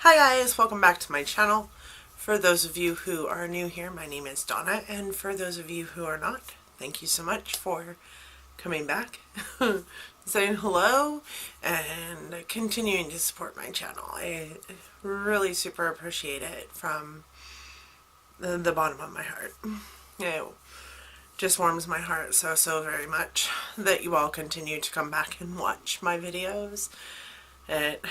Hi guys, welcome back to my channel. For those of you who are new here, my name is Donna, and for those of you who are not, thank you so much for coming back, saying hello, and continuing to support my channel. I really super appreciate it from the bottom of my heart. It just warms my heart so very much that you all continue to come back and watch my videos. It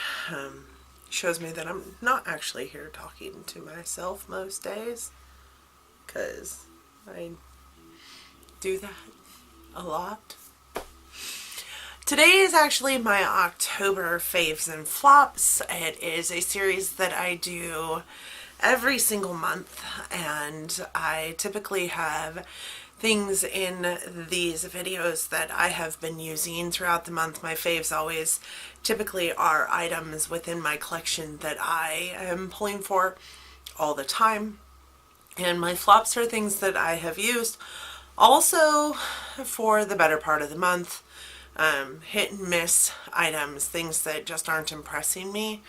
shows me that I'm not actually here talking to myself most days, because I do that a lot. Today is actually my October Faves and Flops. It is a series that I do every single month, and I typically have things in these videos that I have been using throughout the month. My faves always typically are items within my collection that I am pulling for all the time, and my flops are things that I have used also for the better part of the month. Hit and miss items, things that just aren't impressing me,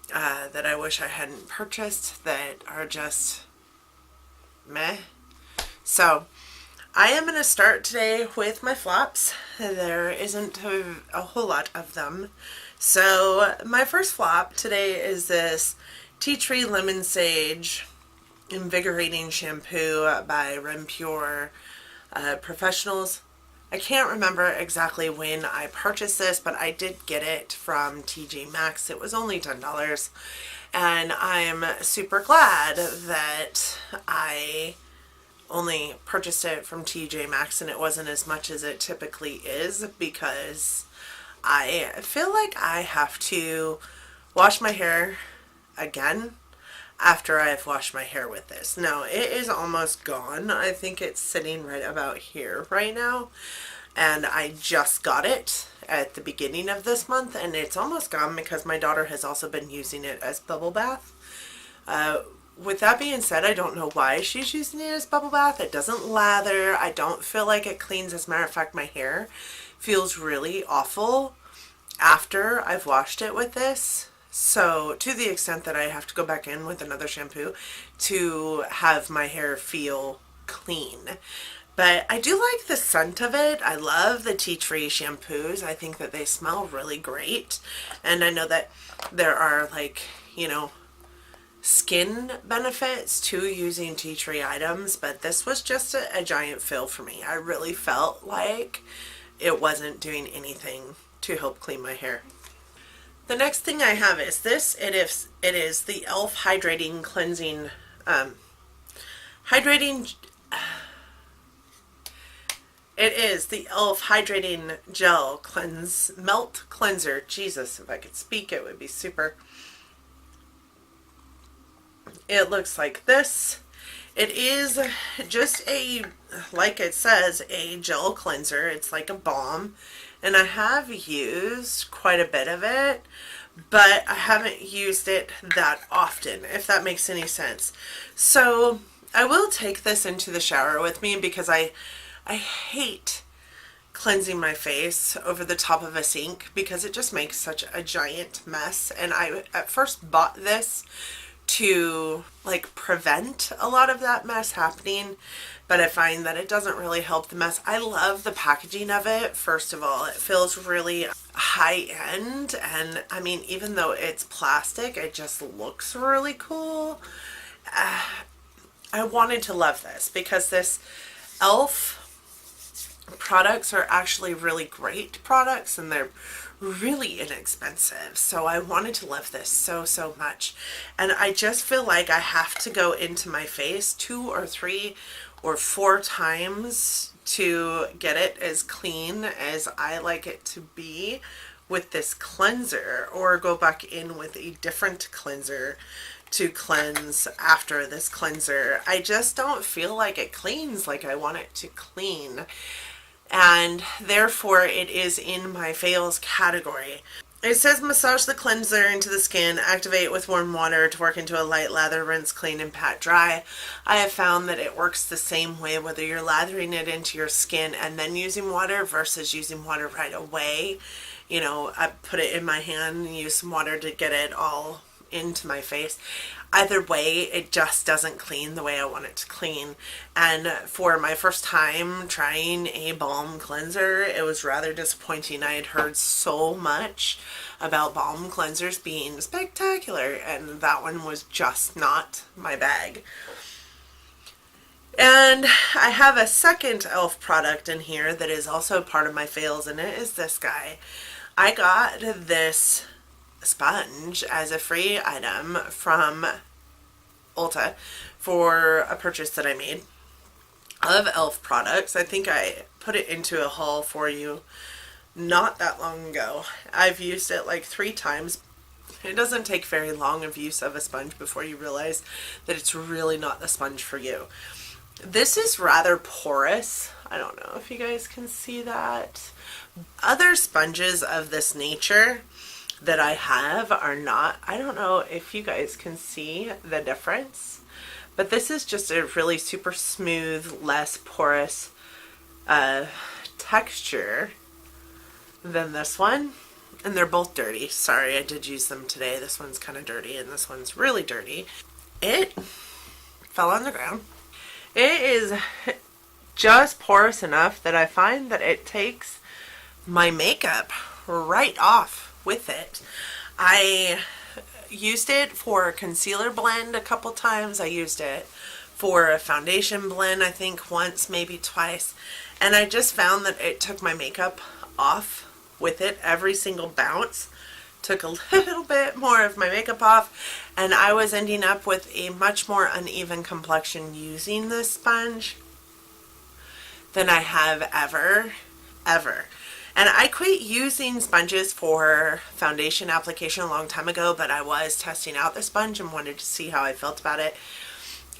that I wish I hadn't purchased, that are just meh. So I am going to start today with my flops. There isn't a whole lot of them. So my first flop today is this Tea Tree Lemon Sage Invigorating Shampoo by Pure Professionals. I can't remember exactly when I purchased this, but I did get it from TJ Maxx. It was only $10, and I'm super glad that I only purchased it from TJ Maxx and it wasn't as much as it typically is, because I feel like I have to wash my hair again after I've washed my hair with this. Now, it is almost gone. I think it's sitting right about here right now, and I just got it at the beginning of this month, and it's almost gone because my daughter has also been using it as bubble bath. With that being said, I don't know why she's using it as bubble bath. It doesn't lather. I don't feel like it cleans. As a matter of fact, my hair feels really awful after I've washed it with this. So to the extent that I have to go back in with another shampoo to have my hair feel clean. But I do like the scent of it. I love the tea tree shampoos. I think that they smell really great. And I know that there are, like, you know, skin benefits to using tea tree items, but this was just a giant fill for me. I really felt like it wasn't doing anything to help clean my hair. The next thing I have is this. It is the e.l.f. hydrating cleansing it is the e.l.f. hydrating gel melt cleanser. Jesus, if I could speak, it would be super. It looks like this. It is just like it says, a gel cleanser. It's like a balm, and I have used quite a bit of it, but I haven't used it that often, if that makes any sense. So I will take this into the shower with me, because I hate cleansing my face over the top of a sink, because it just makes such a giant mess. And I at first bought this to, like, prevent a lot of that mess happening, but I find that it doesn't really help the mess. I love the packaging of it. First of all, it feels really high end, and I mean, even though it's plastic, it just looks really cool. I wanted to love this because this e.l.f. products are actually really great products, and they're really inexpensive. So I wanted to love this so much, and I just feel like I have to go into my face 2 or 3 or 4 times to get it as clean as I like it to be with this cleanser, or go back in with a different cleanser to cleanse after this cleanser. I just don't feel like it cleans like I want it to clean, and therefore it is in my fails category. It says massage the cleanser into the skin, activate with warm water to work into a light lather, rinse, clean, and pat dry. I have found that it works the same way whether you're lathering it into your skin and then using water versus using water right away. You know, I put it in my hand and use some water to get it all into my face. Either way, it just doesn't clean the way I want it to clean. And for my first time trying a balm cleanser, it was rather disappointing. I had heard so much about balm cleansers being spectacular, and that one was just not my bag. And I have a second e.l.f. product in here that is also part of my fails, and it is this guy. I got this sponge as a free item from Ulta for a purchase that I made of e.l.f. products. I think I put it into a haul for you not that long ago. I've used it like 3 times. It doesn't take very long of use of a sponge before you realize that it's really not the sponge for you. This is rather porous. I don't know if you guys can see that. Other sponges of this nature that I have are not. I don't know if you guys can see the difference, but this is just a really super smooth, less porous texture than this one. And they're both dirty. Sorry, I did use them today. This one's kind of dirty and this one's really dirty. It fell on the ground. It is just porous enough that I find that it takes my makeup right off with it. I used it for a concealer blend a couple times. I used it for a foundation blend, I think once, maybe twice. And I just found that it took my makeup off with it. Every single bounce took a little bit more of my makeup off, and I was ending up with a much more uneven complexion using this sponge than I have ever. And I quit using sponges for foundation application a long time ago, but I was testing out the sponge and wanted to see how I felt about it,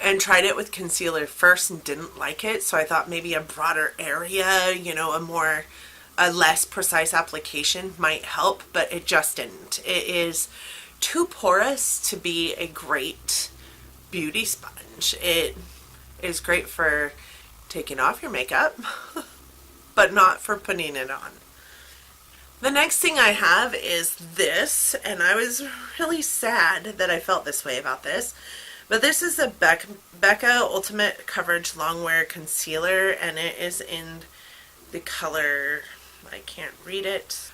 and tried it with concealer first and didn't like it. So I thought maybe a broader area, you know, a less precise application might help, but it just didn't. It is too porous to be a great beauty sponge. It is great for taking off your makeup, but not for putting it on. The next thing I have is this, and I was really sad that I felt this way about this, but this is a Becca Ultimate Coverage Longwear Concealer, and it is in the color, I can't read it,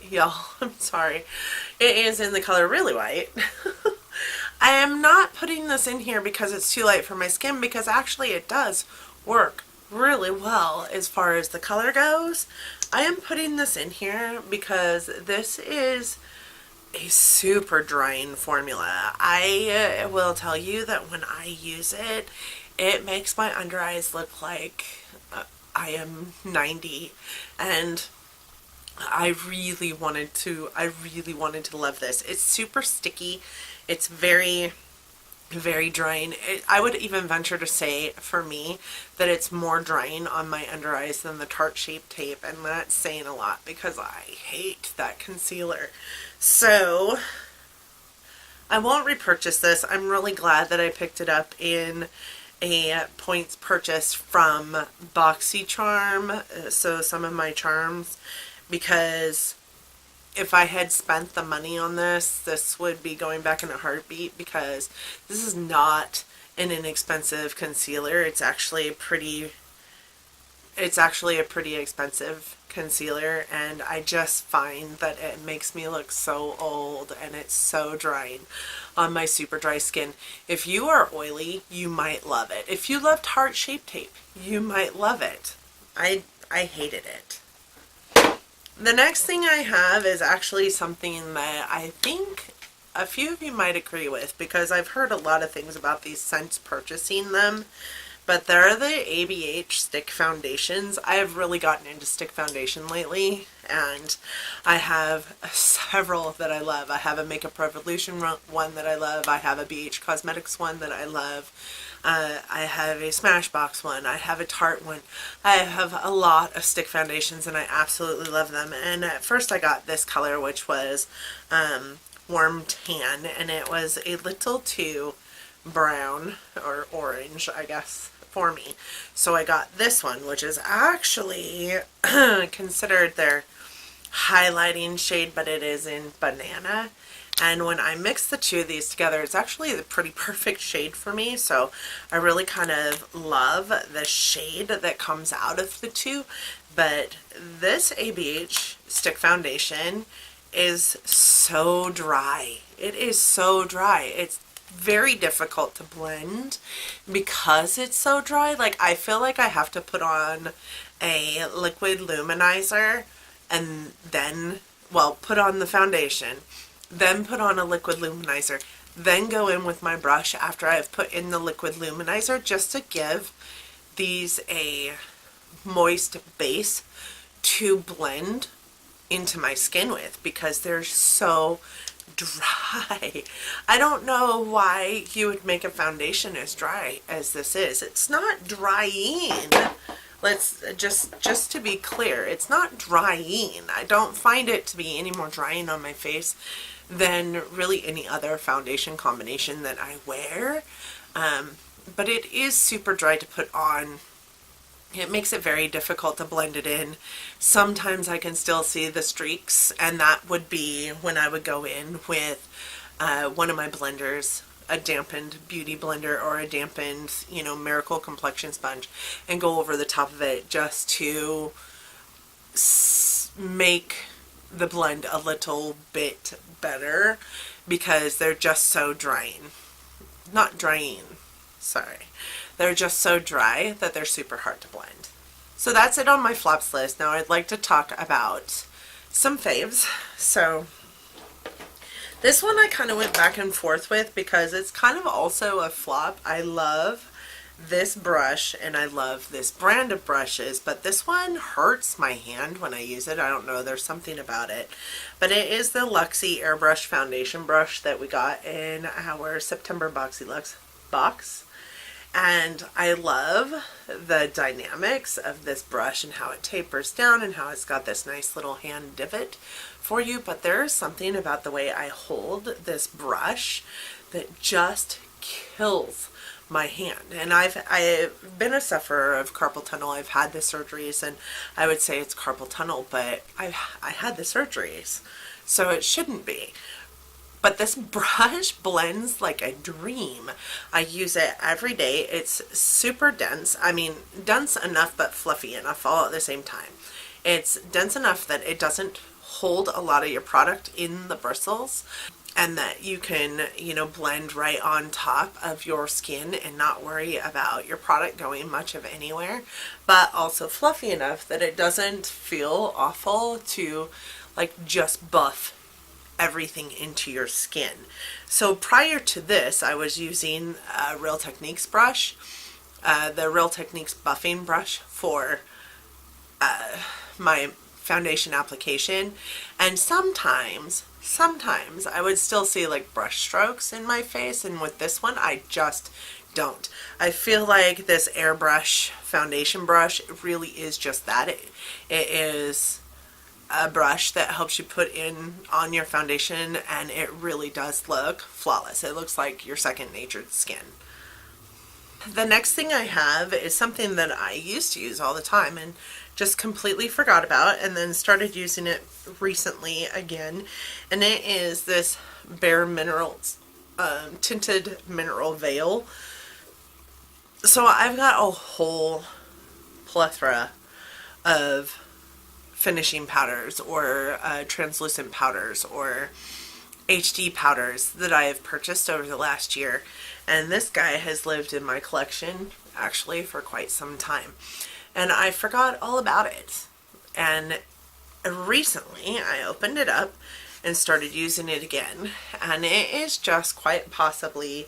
y'all. I'm sorry. It is in the color Really White. I am not putting this in here because it's too light for my skin, because actually it does work really well as far as the color goes. I am putting this in here because this is a super drying formula. I will tell you that when I use it, it makes my under eyes look like I am 90, and I really wanted to love this. It's super sticky. It's very, very drying. I would even venture to say, for me, that it's more drying on my under eyes than the Tarte Shape Tape, and that's saying a lot because I hate that concealer. So I won't repurchase this. I'm really glad that I picked it up in a points purchase from BoxyCharm, so some of my charms, because if I had spent the money on this would be going back in a heartbeat, because this is not an inexpensive concealer. It's actually a pretty expensive concealer, and I just find that it makes me look so old, and it's so drying on my super dry skin. If you are oily, you might love it. If you love Tarte Shape Tape, you might love it. I hated it. The next thing I have is actually something that I think a few of you might agree with, because I've heard a lot of things about these since purchasing them. But they're the ABH stick foundations. I have really gotten into stick foundation lately, and I have several that I love. I have a Makeup Revolution one that I love. I have a BH Cosmetics one that I love. I have a Smashbox one. I have a Tarte one. I have a lot of stick foundations, and I absolutely love them. And at first I got this color, which was Warm Tan, and it was a little too brown or orange, I guess, for me. So I got this one, which is actually considered their highlighting shade, but it is in Banana. And when I mix the two of these together, it's actually the pretty perfect shade for me. So I really kind of love the shade that comes out of the two. But this ABH stick foundation is so dry. It is so dry. It's very difficult to blend because it's so dry. Like, I feel like I have to put on a liquid luminizer and then, well, put on the foundation, then put on a liquid luminizer, then go in with my brush after I've put in the liquid luminizer, just to give these a moist base to blend into my skin with, because they're so dry. I don't know why you would make a foundation as dry as this is. It's not drying. Let's just to be clear, it's not drying. I don't find it to be any more drying on my face than really any other foundation combination that I wear. But it is super dry to put on. It makes it very difficult to blend it in. Sometimes I can still see the streaks, and that would be when I would go in with one of my blenders, a dampened beauty blender or a dampened, you know, Miracle complexion sponge, and go over the top of it just to make the blend a little bit better, because they're just so drying. Not drying, sorry. They're just so dry that they're super hard to blend. So that's it on my flops list. Now I'd like to talk about some faves. So this one I kind of went back and forth with because it's kind of also a flop. I love this brush and I love this brand of brushes, but this one hurts my hand when I use it. I don't know, there's something about it. But it is the Luxie Airbrush Foundation Brush that we got in our September Boxy Lux box. And I love the dynamics of this brush and how it tapers down and how it's got this nice little hand divot for you. But there's something about the way I hold this brush that just kills my hand. And I've been a sufferer of carpal tunnel. I've had the surgeries, and I would say it's carpal tunnel, but I had the surgeries, so it shouldn't be. But this brush blends like a dream. I use it every day. It's super dense. I mean, dense enough but fluffy enough all at the same time. It's dense enough that it doesn't hold a lot of your product in the bristles, and that you can, you know, blend right on top of your skin and not worry about your product going much of anywhere, but also fluffy enough that it doesn't feel awful to like just buff everything into your skin. So prior to this, I was using a Real Techniques brush, the Real Techniques buffing brush for my foundation application, and sometimes I would still see like brush strokes in my face, and with this one I just don't. I feel like this airbrush foundation brush really is just that. It is a brush that helps you put in on your foundation, and it really does look flawless. It looks like your second nature skin. The next thing I have is something that I used to use all the time and just completely forgot about, and then started using it recently again, and it is this Bare Minerals tinted mineral veil. So I've got a whole plethora of finishing powders or translucent powders or HD powders that I have purchased over the last year, and this guy has lived in my collection actually for quite some time, and I forgot all about it. And recently I opened it up and started using it again, and it is just quite possibly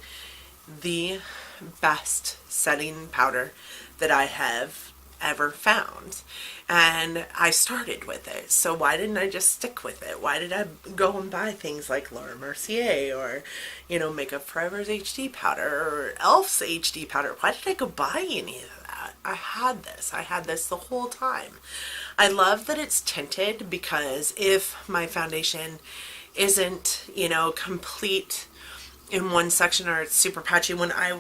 the best setting powder that I have ever found. And I started with it, so why didn't I just stick with it? Why did I go and buy things like Laura Mercier or, you know, Makeup Forever's HD powder or Elf's HD powder? Why did I go buy any of that? I had this the whole time. I love that it's tinted, because if my foundation isn't, you know, complete in one section, or it's super patchy, when I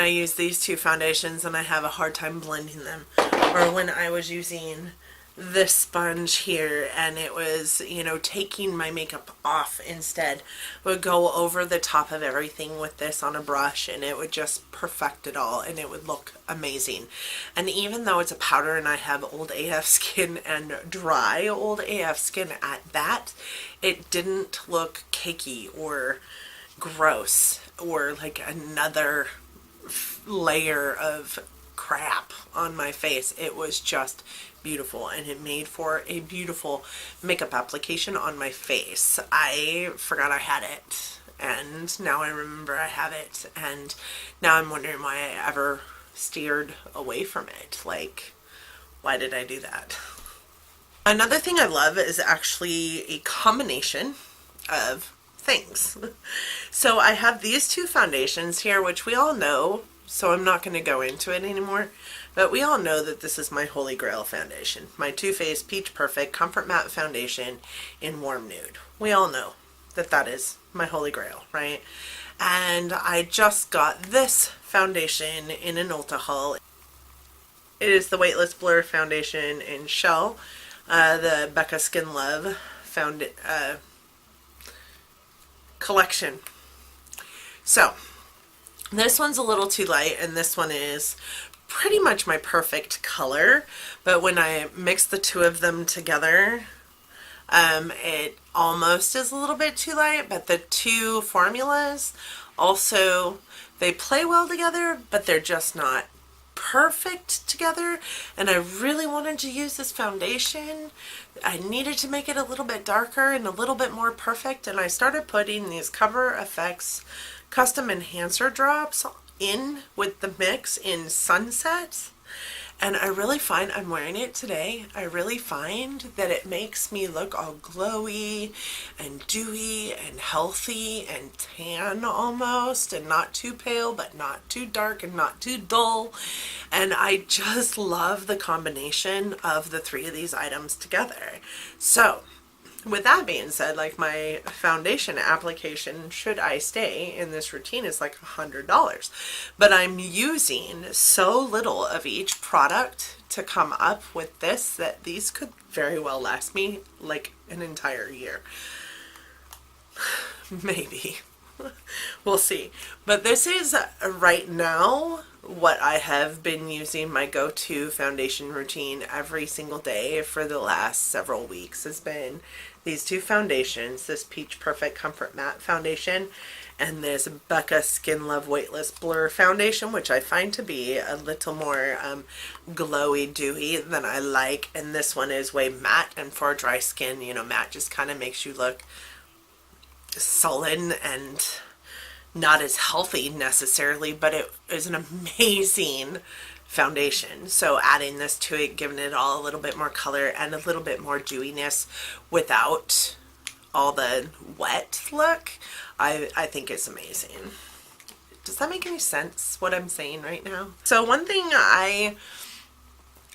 use these two foundations and I have a hard time blending them, or when I was using this sponge here, and it was, you know, taking my makeup off instead. Would go over the top of everything with this on a brush, and it would just perfect it all, and it would look amazing. And even though it's a powder and I have old AF skin, and dry old AF skin at that, it didn't look cakey or gross or like another layer of crap on my face. It was just beautiful, and it made for a beautiful makeup application on my face. I forgot I had it, and now I remember I have it, and now I'm wondering why I ever steered away from it. Like, why did I do that? Another thing I love is actually a combination of things. So I have these two foundations here, which we all know, so I'm not going to go into it anymore, but we all know that this is my holy grail foundation. My Too Faced Peach Perfect Comfort Matte Foundation in Warm Nude. We all know that that is my holy grail, right? And I just got this foundation in an Ulta haul. It is the Weightless Blur Foundation in Shell, the Becca Skin Love collection. So this one's a little too light, and this one is pretty much my perfect color, but when I mix the two of them together, it almost is a little bit too light. But the two formulas also, they play well together, but they're just not perfect together. And I really wanted to use this foundation. I needed to make it a little bit darker and a little bit more perfect, and I started putting these Cover FX Custom Enhancer drops in with the mix in Sunset, and I really find, I'm wearing it today, I really find that it makes me look all glowy and dewy and healthy and tan almost, and not too pale but not too dark and not too dull. And I just love the combination of the three of these items together. So with that being said, like, my foundation application, should I stay in this routine, is like $100. But I'm using so little of each product to come up with this that these could very well last me like an entire year. Maybe. We'll see. But this is right now what I have been using. My go-to foundation routine every single day for the last several weeks has been these two foundations, this Peach Perfect Comfort Matte Foundation and this Becca Skin Love Weightless Blur Foundation, which I find to be a little more glowy, dewy than I like. And this one is way matte, and for dry skin, you know, matte just kind of makes you look sullen and not as healthy necessarily, but it is an amazing foundation. So adding this to it, giving it all a little bit more color and a little bit more dewiness without all the wet look, I think it's amazing. Does that make any sense, what I'm saying right now? So one thing I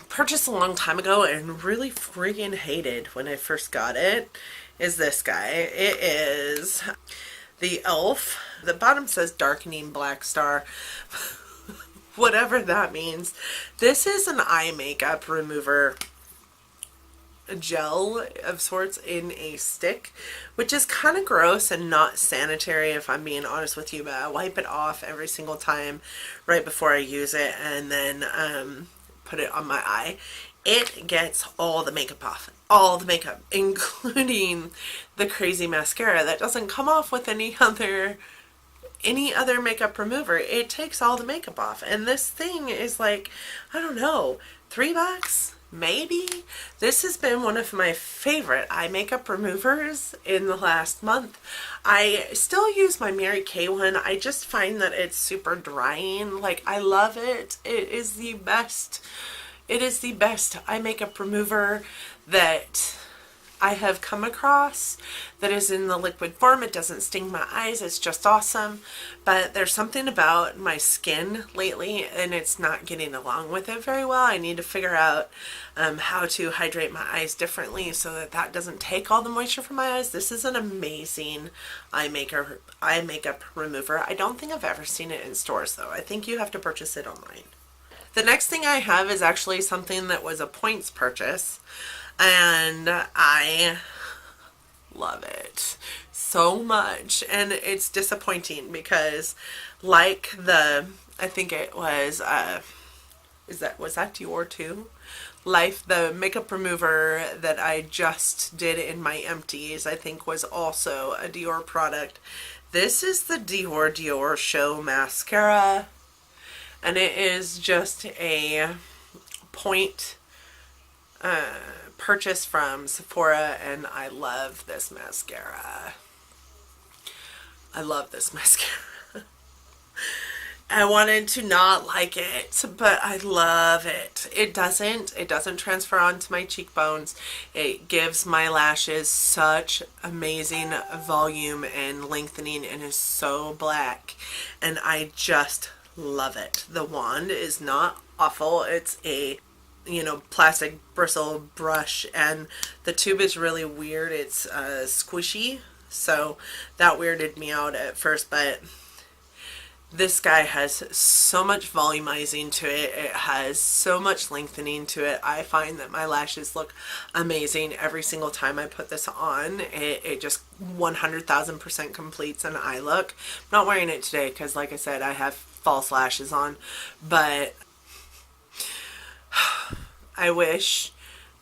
purchased a long time ago and really freaking hated when I first got it is this guy. It is the e.l.f. The bottom says Darkening Black Star. Whatever that means. This is an eye makeup remover gel of sorts in a stick, which is kind of gross and not sanitary, if I'm being honest with you, but I wipe it off every single time right before I use it, and then put it on my eye. It gets all the makeup off. All the makeup, including the crazy mascara that doesn't come off with any other makeup remover. It takes all the makeup off. And this thing is like, I don't know, $3 maybe. This has been one of my favorite eye makeup removers in the last month. I still use my Mary Kay one. I just find that it's super drying. Like, I love it. It is the best. It is the best eye makeup remover that I have come across that is in the liquid form. It doesn't sting my eyes. It's just awesome. But there's something about my skin lately, and it's not getting along with it very well. I need to figure out how to hydrate my eyes differently so that that doesn't take all the moisture from my eyes. This is an amazing eye makeup remover. I don't think I've ever seen it in stores, though. I think you have to purchase it online. The next thing I have is actually something that was a points purchase, and I love it so much, and it's disappointing because, like I think it was was that Dior too? Life, the makeup remover that I just did in my empties, I think was also a Dior product. This is the Dior Show Mascara, and it is just a point purchase from Sephora, and I love this mascara. I love this mascara. I wanted to not like it, but I love it. It doesn't transfer onto my cheekbones. It gives my lashes such amazing volume and lengthening, and is so black, and I just love it. The wand is not awful. It's a plastic bristle brush, and the tube is really weird. It's squishy, so that weirded me out at first, but this guy has so much volumizing to it. It has so much lengthening to it. I find that my lashes look amazing every single time I put this on. It just 100,000% completes an eye look. I'm not wearing it today because, like I said, I have false lashes on, but I wish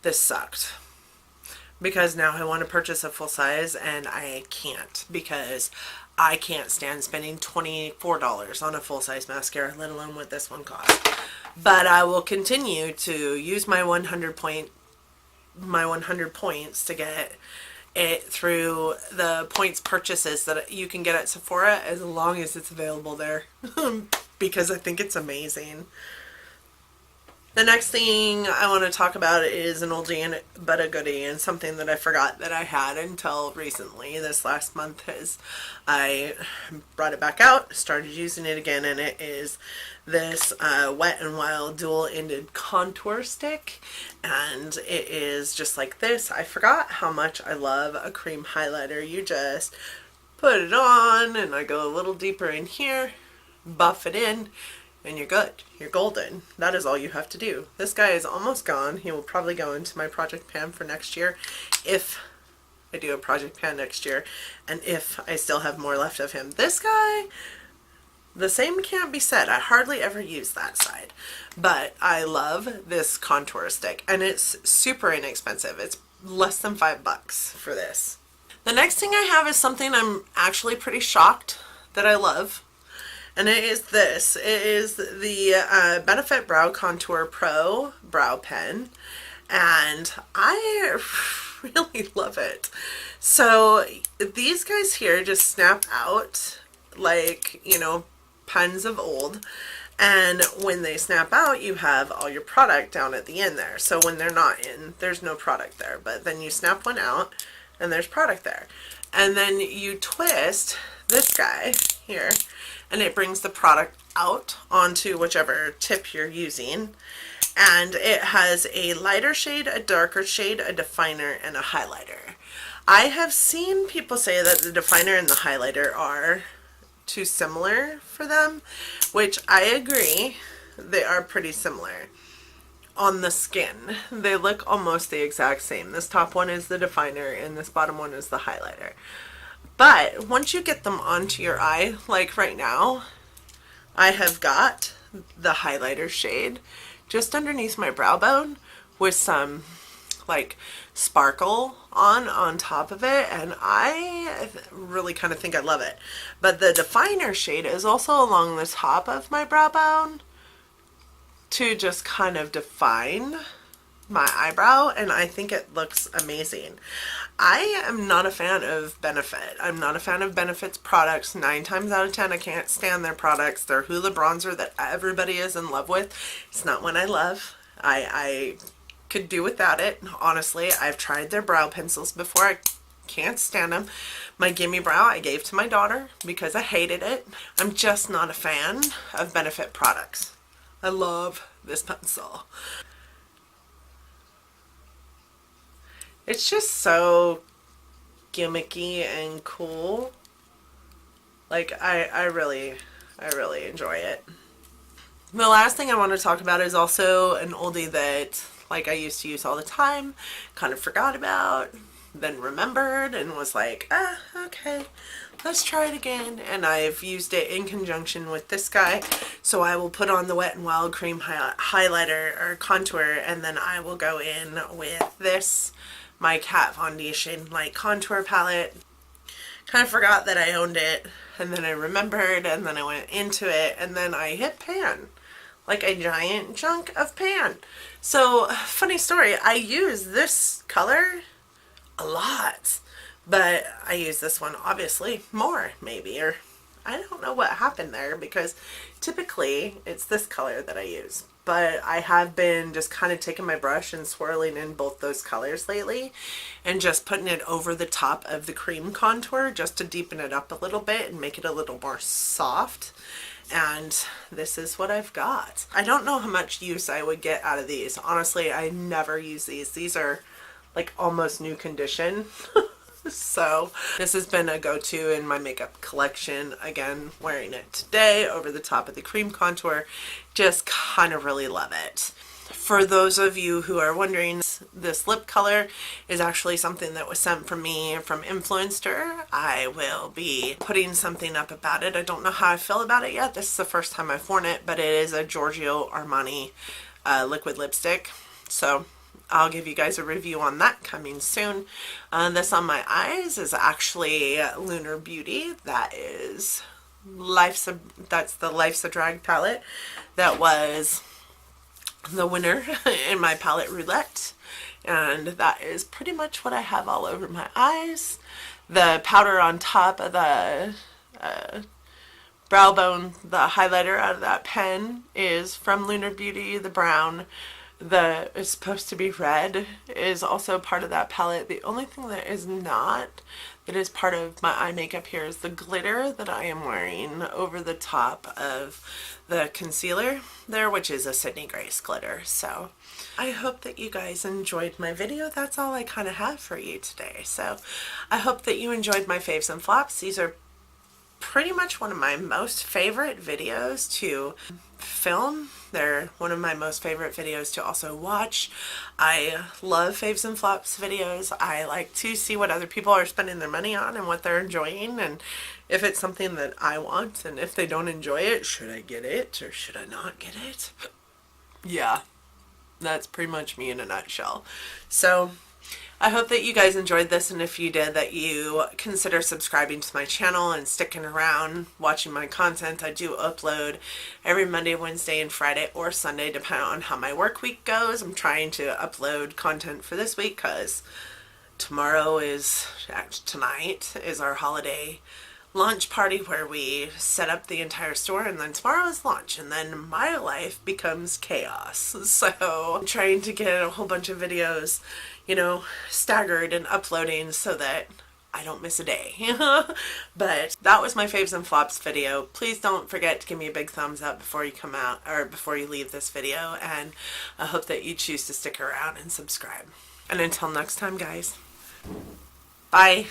this sucked, because now I want to purchase a full size and I can't, because I can't stand spending $24 on a full-size mascara, let alone what this one costs. But I will continue to use my 100 points to get it through the points purchases that you can get at Sephora, as long as it's available there, because I think it's amazing. The next thing I want to talk about is an oldie but a goodie, and something that I forgot that I had until recently. This last month I brought it back out, started using it again, and it is this Wet n Wild dual-ended contour stick, and it is just like this. I forgot how much I love a cream highlighter. You just put it on, and I go a little deeper in here, buff it in, and you're good. You're golden. That is all you have to do. This guy is almost gone. He will probably go into my project pan for next year, if I do a project pan next year, and if I still have more left of him. This guy, the same can't be said. I hardly ever use that side, but I love this contour stick, and it's super inexpensive. It's less than $5 for this. The next thing I have is something I'm actually pretty shocked that I love. And it is this. It is the Benefit Brow Contour Pro Brow Pen. And I really love it. So these guys here just snap out like, pens of old. And when they snap out, you have all your product down at the end there. So when they're not in, there's no product there. But then you snap one out and there's product there. And then you twist this guy here, and it brings the product out onto whichever tip you're using. And it has a lighter shade, a darker shade, a definer, and a highlighter. I have seen people say that the definer and the highlighter are too similar for them, which I agree. They are pretty similar on the skin. They look almost the exact same. This top one is the definer and this bottom one is the highlighter. But once you get them onto your eye, like right now, I have got the highlighter shade just underneath my brow bone with some like sparkle on top of it, and I really kind of think I love it. But the definer shade is also along the top of my brow bone to just kind of define my eyebrow, and I think it looks amazing. I am not a fan of Benefit. I'm not a fan of Benefit's products. 9 times out of 10, I can't stand their products. Their Hoola bronzer that everybody is in love with, it's not one I love. I could do without it, honestly. I've tried their brow pencils before. I can't stand them. My Gimme Brow I gave to my daughter because I hated it. I'm just not a fan of Benefit products. I love this pencil. It's just so gimmicky and cool. Like, I really enjoy it. The last thing I want to talk about is also an oldie that like I used to use all the time, kind of forgot about, then remembered and was like, okay, let's try it again. And I've used it in conjunction with this guy. So I will put on the Wet n Wild cream highlighter or contour, and then I will go in with this, my Kat Foundation light contour palette. Kind of forgot that I owned it, and then I remembered, and then I went into it, and then I hit pan. Like a giant chunk of pan. So, funny story, I use this color a lot, but I use this one obviously more, maybe, or I don't know what happened there, because typically it's this color that I use. But I have been just kind of taking my brush and swirling in both those colors lately and just putting it over the top of the cream contour just to deepen it up a little bit and make it a little more soft. And this is what I've got. I don't know how much use I would get out of these. Honestly, I never use these. These are like almost new condition. So this has been a go-to in my makeup collection. Again, wearing it today over the top of the cream contour. Just kind of really love it. For those of you who are wondering, this lip color is actually something that was sent from me from Influencer. I will be putting something up about it. I don't know how I feel about it yet. This is the first time I've worn it, but it is a Giorgio Armani liquid lipstick. So I'll give you guys a review on that coming soon. This on my eyes is actually Lunar Beauty. That is that's the Life's a Drag palette. That was the winner in my palette roulette, and that is pretty much what I have all over my eyes. The powder on top of the brow bone, the highlighter out of that pen, is from Lunar Beauty. The brown that is supposed to be red is also part of that palette. The only thing that is not, that is part of my eye makeup here, is the glitter that I am wearing over the top of the concealer there, which is a Sydney Grace glitter. So I hope that you guys enjoyed my video. That's all I kind of have for you today. So I hope that you enjoyed my faves and flops. These are pretty much one of my most favorite videos to film. They're one of my most favorite videos to also watch. I love faves and flops videos. I like to see what other people are spending their money on and what they're enjoying, and if it's something that I want, and if they don't enjoy it, should I get it or should I not get it? Yeah, that's pretty much me in a nutshell. So I hope that you guys enjoyed this, and if you did, that you consider subscribing to my channel and sticking around watching my content. I do upload every Monday, Wednesday, and Friday, or Sunday, depending on how my work week goes. I'm trying to upload content for this week because tonight is our holiday launch party where we set up the entire store, and then tomorrow is launch, and then my life becomes chaos. So I'm trying to get a whole bunch of videos, you know, staggered and uploading so that I don't miss a day. But that was my faves and flops video. Please don't forget to give me a big thumbs up before you come out, or before you leave this video, and I hope that you choose to stick around and subscribe. And until next time, guys, bye.